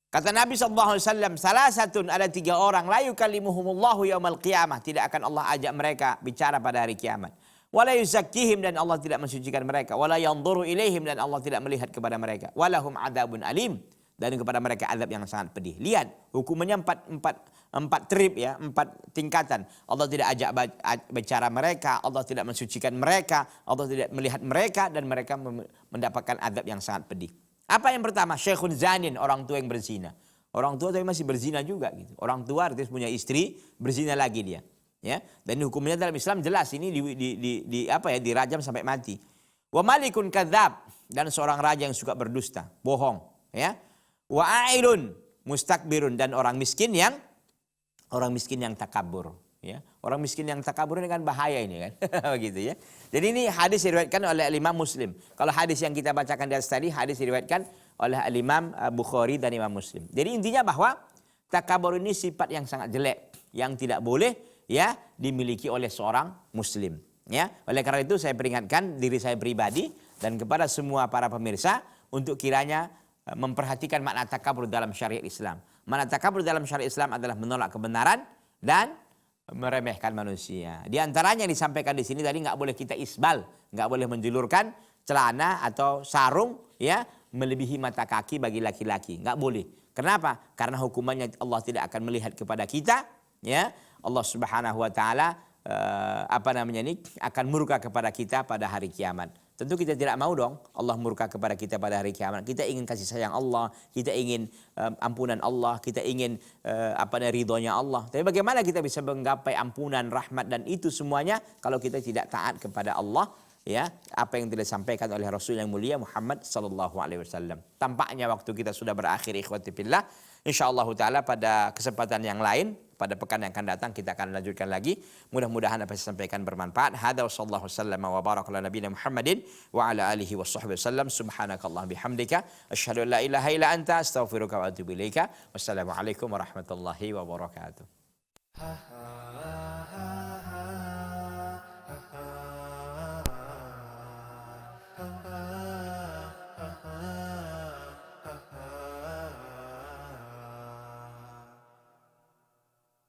Speaker 1: Kata Nabi sallallahu alaihi wasallam, salasatun, ada 3 orang, la yukallimuhumullahu yaumal qiyamah, tidak akan Allah ajak mereka bicara pada hari kiamat. Wa la yuzakkihim, dan Allah tidak mensucikan mereka. Wa la yanzuru ilaihim, dan Allah tidak melihat kepada mereka. Wa lahum adzabun alim, dan kepada mereka azab yang sangat pedih. Lihat, hukumannya 4 trip, ya, 4 tingkatan. Allah tidak ajak bicara mereka, Allah tidak mensucikan mereka, Allah tidak melihat mereka, dan mereka mendapatkan azab yang sangat pedih. Apa yang pertama? Syekhun zanin, orang tua yang berzina. Orang tua tapi masih berzina juga gitu. Orang tua artinya punya istri, berzina lagi dia. Ya, dan hukumnya dalam Islam jelas, ini dirajam sampai mati. Wa malikun kadzab, dan seorang raja yang suka berdusta, bohong, ya. Wa a'ilun mustakbirun, dan orang miskin yang takabur, ya. Orang miskin yang takabur ini kan bahaya ini kan. Begitu, ya. Jadi ini hadis diriwayatkan oleh Imam Muslim. Kalau hadis yang kita bacakan di atas tadi, hadis diriwayatkan oleh Imam Bukhari dan Imam Muslim. Jadi intinya bahwa takabur ini sifat yang sangat jelek, yang tidak boleh, ya, dimiliki oleh seorang muslim, ya. Oleh karena itu saya peringatkan diri saya pribadi dan kepada semua para pemirsa untuk kiranya memperhatikan makna takabur dalam syariat Islam. Makna takabur dalam syariat Islam adalah menolak kebenaran dan meremehkan manusia. Di antaranya yang disampaikan di sini tadi, nggak boleh kita isbal, nggak boleh menjulurkan celana atau sarung, ya, melebihi mata kaki bagi laki-laki, nggak boleh. Kenapa? Karena hukumannya Allah tidak akan melihat kepada kita, ya. Allah Subhanahu wa taala akan murka kepada kita pada hari kiamat. Tentu kita tidak mau dong Allah murka kepada kita pada hari kiamat. Kita ingin kasih sayang Allah, kita ingin ampunan Allah, kita ingin ridhonya Allah. Tapi bagaimana kita bisa menggapai ampunan, rahmat, dan itu semuanya kalau kita tidak taat kepada Allah ya apa yang telah disampaikan oleh Rasul yang mulia Muhammad sallallahu alaihi wasallam. Tampaknya waktu kita sudah berakhir ikhwati fillah. Insyaallah taala pada kesempatan yang lain, pada pekan yang akan datang kita akan lanjutkan lagi. Mudah-mudahan apa yang saya sampaikan bermanfaat. Hada wa sallallahu wasallam wa baraka ala nabiyina Muhammadin wa ala alihi washabbihi wasallam. Subhanakallah bihamdika asyhadu an la ilaha illa anta astaghfiruka wa atubu ilaika. Wassalamualaikum warahmatullahi wabarakatuh.